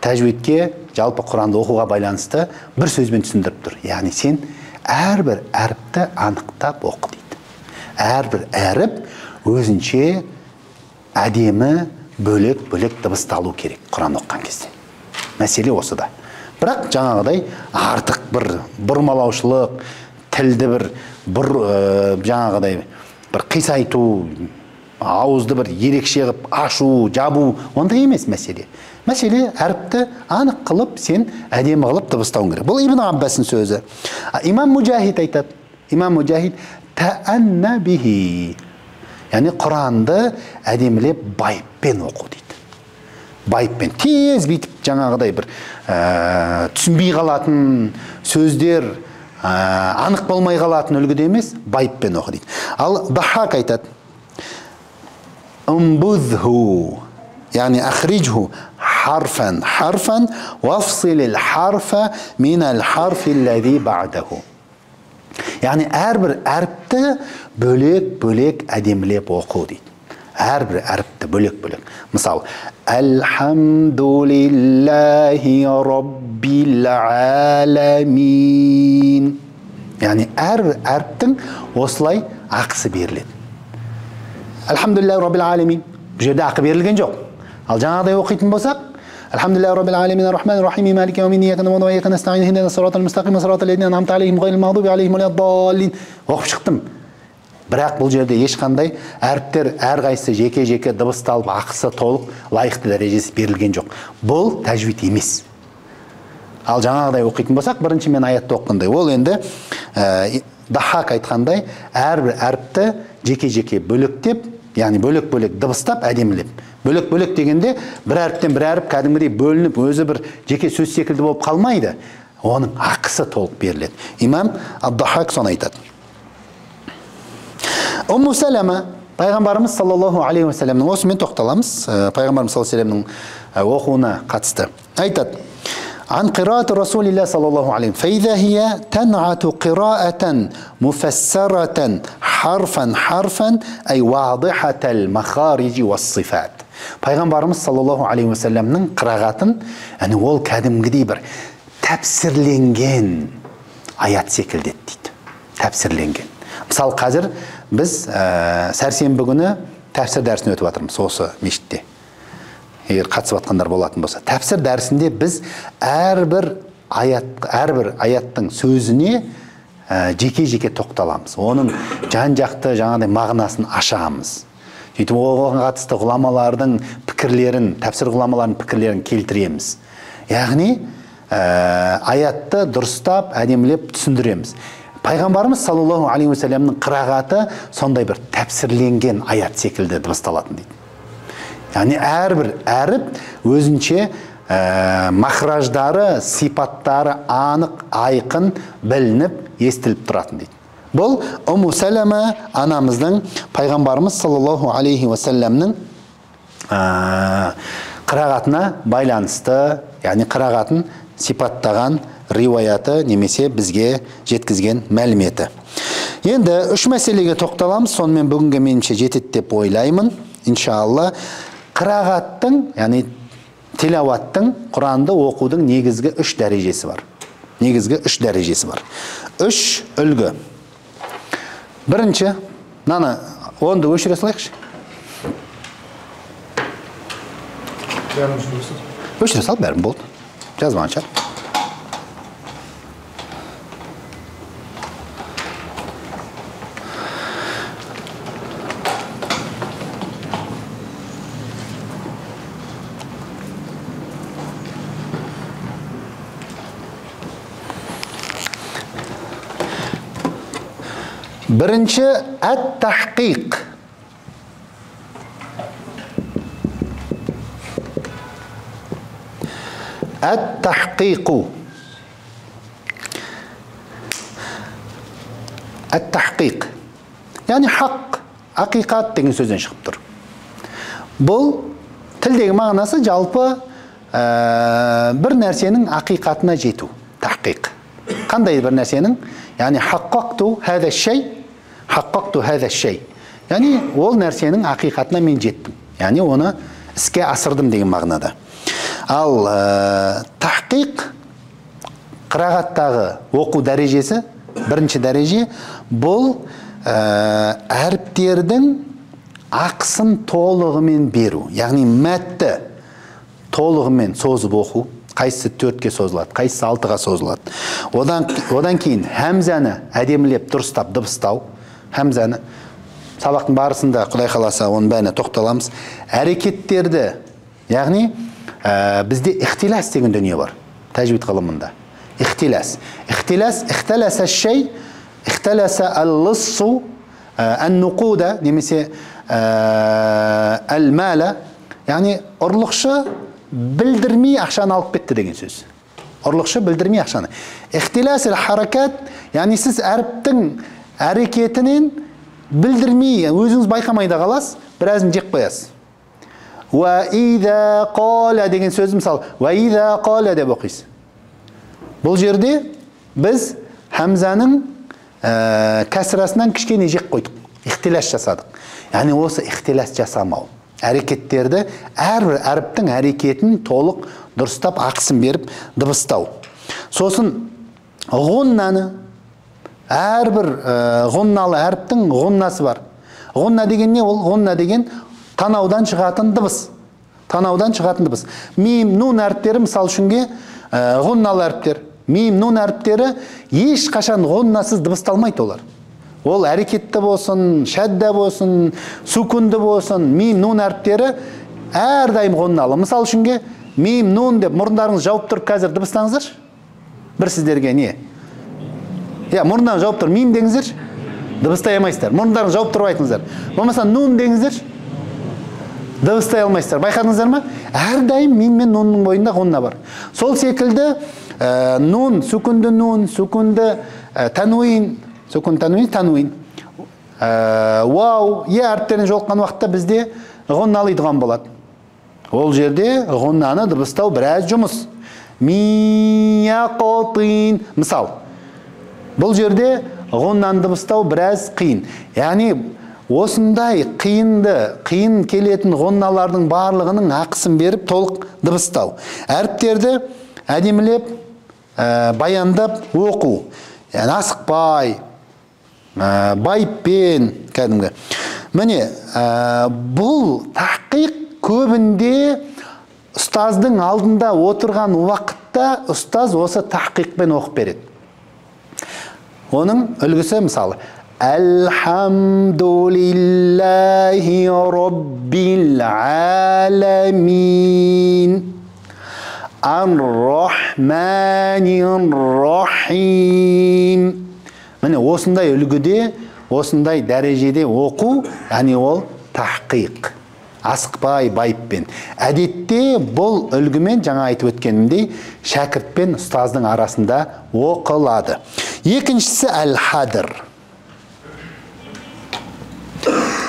тәжвидке, жалпы Құранды оқуға байланысты бір сөзбен түсіндіріп тұр. Яғни сен әрбір әріпті анықтап оқы дейді. Әрбір әріп өзінше әдемі, бөлек-бөлек дыбысталу керек Құран оққан кезде. Мәселе осыда. Бірақ жаңағыдай артық бір бұрмалаушылық, тілді жаңағыдай бір қисайту, ауызды бір ерекше қылып ашу, жабу, ондай емес мәселе. Мәселе әріпті анық қылып, сен әдемі қылып дыбыстауың керек. Бұл Ибн Аббастың сөзі. Имам Мужахид айтады. Имам Мужахид тәәнна бихи. Яғни Құранды әдемілеп байыппен оқу дейді. Байыппен. Тез бейтіп жаңағыдай бір түсінбей қалатын сөздер, анық болмай қалатын үлгіде емес, байыппен оқу дейді. Ал Дахак айтады. Умбузху. Яғни ахриджху حرفا حرفا وافصل الحرف من الحرف الذي بعده. Яғни әрбір әріпті бөлек-бөлек әдемілеп оқу дейді. Әрбір әріпті бөлек-бөлек. Мысалы, Әлхамдулиллахи Раббил Аламин. Яғни әрбір әріптің осылай ақысы беріледі. Әлхамдулиллахи Раббил Аламин. Бұл жерде ақы берілген жоқ. Ал жаңағыдай оқитын болсақ, Alhamdulillahi Rabbil Alamin Ar-Rahmanir Rahim Maliki Yawmid Din Iyyaka na'budu wa iyyaka nasta'in ihdinas siratal mustaqim siratal ladzina an'amta 'alayhim ghayril maghdubi 'alayhim waladdallin. Оқып шықтым. Бірақ бұл жерде ешқандай әріптер әрқайсысы жеке-жеке дыбысталып, ақысы толық, лайықты дәрежесі берілген жоқ. Бұл тәжвид емес. Ал жаңағыдай оқитын болсақ, бірінші мен аятты оққандай, ол енді Дахак айтқандай, әрбір әріпті жеке-жеке бөліктеп, яғни бөлек-бөлек дыбыстап, әдемілеп. Бөлек-бөлек дегенде бір әріптен бір әріп кәдімгідей бөлініп, өзі бір жеке сөз секілді болып қалмайды. Оның ақысы толық беріледі. Имам Ад-Дахак соны айтады. Умму Салама, пайғамбарымыз саллаллаху алейхи ва салламның, осымен тоқталамыз, пайғамбарымыз саллаллаху алейхи ва салламның оқуына қатысты. Айтады. عن قراءة رسول الله صلى الله عليه وسلم فإذا هي تنعت قراءة مفسرة حرفا حرفا أي واضحة المخارج والصفات. Пайғамбарымыз саллаллаху алейхи ва салламның қырағатын, яғни ол кәдімгідей бір тәпсірленген аят секілді дейді. Тәпсірленген. Мысалы қазір біз сәрсенбі күні тәпсір дәрісін өтіп жатырмыз осы мешітте. Егер қатысып жатқандар болатын болса, тәпсір дәрісінде біз әрбір аяттың сөзіне жеке-жеке тоқталамыз. Оның жан-жақты жаңағыдай мағынасын ашамыз. Сөйтіп оған қатысты ғұламалардың пікірлерін, тәпсір ғұламалардың пікірлерін келтіреміз. Яғни аятты дұрыстап, әдемілеп түсіндіреміз. Пайғамбарымыз саллаллаху алейхи ва салламның қырағаты сондай бір тәпсірленген аят секілді дыбысталатын дейді. Яғни әрбір әріп өзінше махраждары, сипаттары анық, айқын, білініп, естіліп тұратын дейді. Бұл Умму Салама анамыздың пайғамбарымыз саллаллаху алейхи ва салламның қырағатына байланысты, яғни қырағатын сипаттаған риуаяты немесе бізге жеткізген мәліметі. Енді үш мәселеге тоқталамыз, сонымен бүгінгі меніңше жетеді деп ойлаймын, иншалла. Қырағаттың, яғни тилауаттың, Құранды оқудың негізгі үш дәрежесі бар. Негізгі үш дәрежесі бар. Үш үлгі. Бірінші, наны, онды өшіре салайықшы. Өшіре сал, бәрін болды. Жазбағанша. Бірінші әт-тахқиқ. Әт-тахқиқу. Әт-тахқиқ. Яғни хақ, ақиқат деген сөзден шығып тұр. Бұл тілдегі мағынасы жалпы бір нәрсенің ақиқатына жету. Тахқиқ. қандай бір нәрсенің, яғни хаққақту хәза шей. Яғни ол нәрсенің ақиқатына мен жеттім. Яғни оны іске асырдым деген мағынада. Ал тахқиқ қырағаттағы оқу дәрежесі, бірінші дәреже, бұл әріптердің ақсын толығымен беру. Яғни мәтті толығымен созып оқу. Қайсысы 4-ке созылады, қайсысы 6-ға созылады. Одан кейін хәмзаны әдемілеп дұрыстап дыбыстау. Хәмзаны сабақтың барысында Құдай қаласа оның бәріне тоқталамыз. Әрекеттерді, яғни бізде ихтилас деген дүние бар. Тәжвид ғылымында. Ихтилас. Ихтиласа шей, ихтиласа ал-лыссу, ан-нуқуда, немесе әл-мәлі. Яғни ұрлықшы білдірмей ақшаны алып кетті деген сөз. Ұрлықшы білдірмей ақшаны. Ихтилас ал-харакат, яғни сіз әріптің әрекетінен білдірмей, өзіңіз байқамайда қалас, біразын жек қоясыз. Ва ида қала деген сөз, мысалы, ва ида қала деп оқисыз. Бұл жерде біз хәмзаның кәсірасынан кішкене жек қойдық. Ихтилас жасадық. Яғни осы ихтилас жасамау. Әрекеттерді, әрбір әріптің әрекетін толық дұрыстап ақсын беріп дыбыстау. Сосын ғуннаны, әрбір ғунналы әріптің ғуннасы бар. Ғунна деген не ол? Ғунна деген танаудан шығатын дыбыс. Танаудан шығатын дыбыс. Мим, нун әріптері мысал үшінге ғунналы әріптер. Мим, нун әріптері еш қашан ғуннасыз дыбысталмайды олар. Ол әрекетті болсын, шәдді болсын, сүкінді болсын, мим, нун әріптері әрдайым ғунналы. Мысал үшінге мим, нун деп мұрындарыңыз жауып тұрып қазір дыбыстаңыздаршы. Бір сіздерге не? Мұрындарыңыз жауып тұр, мим деңіздерші. Дыбыстай алмайсыздар. Мұрындарыңыз жауып тұрып айтыңыздар. Болмаса нун деңіздерші. Дыбыстай алмайсыздар. Байқадыңыздар ма? Әрдайым мим мен нунның бойында ғунна бар. Сол секілді нун, сүкінді тануин, сүкін тануин. Вау, әріптерін жолыққан уақытта бізде ғунналы идғам болады. Ол жерде ғуннаны дыбыстау біраз жұмыс. Мияқотин. Мысал, бұл жерде ғуннаны дыбыстау біраз қиын. Яғни, осындай қиын келетін ғунналардың барлығының ақысын беріп толық дыбыстау. Әріптерді әдемілеп, баяндап оқу. Яғни, асықпай, байыппен, кәдімгі. Міне, бұл тахқиқ көбінде ұстаздың алдында отырған уақытта ұстаз осы тахқиқпен оқып береді. Оның үлгісі мысалы Әлхамдулиллахи Роббил Аламин Ар-Рахманир Рахим. Міне осындай үлгіде, осындай дәрежеде оқу, яғни ол тахқиқ. Асықпай, байыппен. Әдетте бұл үлгімен жаңа айтып өткенімдей шәкірт пен ұстаздың арасында оқылады. Екіншісі әл-хадр.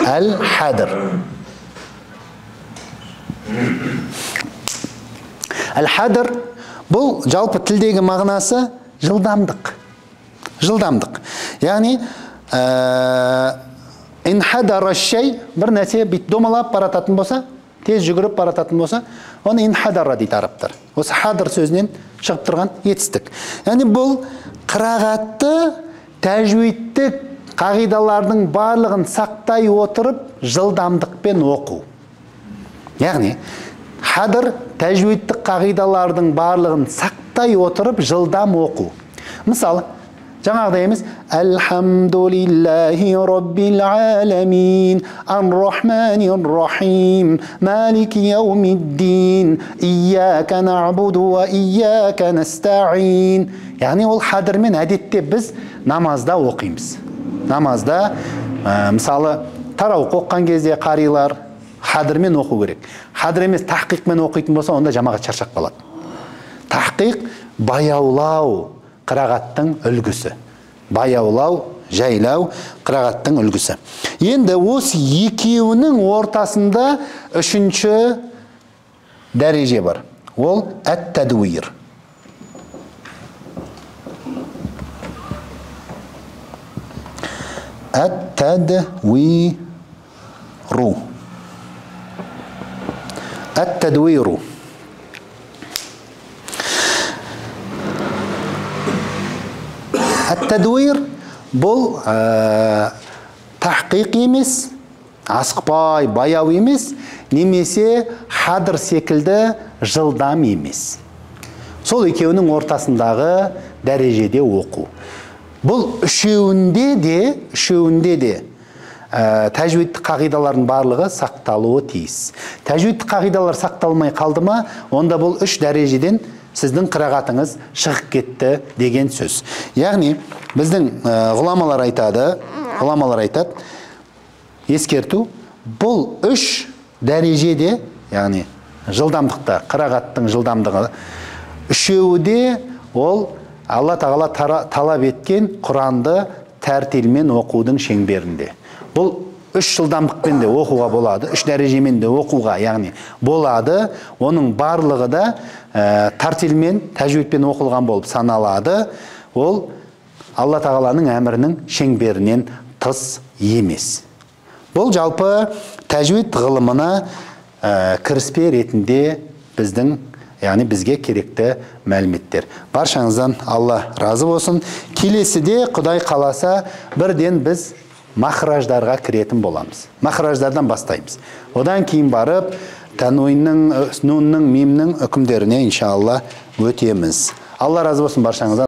Әл-хадр. Әл-хадр бұл жалпы тілдегі мағынасы жылдамдық. Жылдамдық. Яғни инхадара шей, бір нәрсе бит домалап барататын болса, тез жүгіріп барататын болса, оны инхадара дейді арабтар. Осы хадр сөзінен шығып тұрған етістік. Яғни бұл қырағатты, тәжвидтік қағидалардың барлығын сақтай отырып, жылдамдықпен оқу. Яғни, хадр тәжвидтік қағидалардың барлығын сақтай отырып, жылдам оқу. Мысалы, жаңағыда емес, Әлхамдулиллахи Роббил Аламин, Ар-Рахманир Рахим, Малики Яумиддин, Ияка нa'буду ва ияка наста'ин. Яғни ол хадырмен әдетте біз намазда оқимыз. Намазда, мысалы, тарауық оққан кезде қарилар хадырмен оқу керек. Хадыр емес тахқиқмен оқитын болса, онда жамағат шаршап қалады. Тахқиқ баяулау қырағаттың үлгісі. Баяулау, жайлау қырағаттың үлгісі. Енді осы екеуінің ортасында үшінші дәреже бар. Ол әт-тәдуир. Ат-тадвиру. Ат-тадвиру. Ат-тадвир бұл тахқиқ емес, асықпай, баяу емес, немесе хадр секілді жылдам емес. Сол екеуінің ортасындағы дәрежеде оқу. Бұл үшеуінде де тәжвид қағидалардың барлығы сақталуы тиіс. Тәжвид қағидалар сақталмай қалды ма, онда бұл үш дәрежеден сіздің қырағатыңыз шығып кетті деген сөз. Яғни біздің ғұламалар айтады, ескерту, бұл үш дәрежеде, яғни жылдамдықта, қырағаттың жылдамдығы, үшеуде ол Алла тағала талап еткен Құранды тәртилмен оқудың шеңберінде. Бұл үш жылдамдықпен де оқуға болады, үш дәрежемен де оқуға, яғни болады. Оның барлығы да тәртилмен, тәжвидпен оқылған болып саналады. Ол Алла тағаланың әмірінің шеңберінен тыс емес. Бұл жалпы тәжвид ғылымына кіріспе ретінде біздің, яғни бізге керекті мәліметтер. Баршаңыздан Алла разы болсын. Келесіде Құдай қаласа бірден біз махраждарға кіретін боламыз. Махраждардан бастаймыз. Одан кейін барып тануинның, нунның, мимнің үкімдеріне иншалла өтеміз. Алла разы болсын баршаңыздан.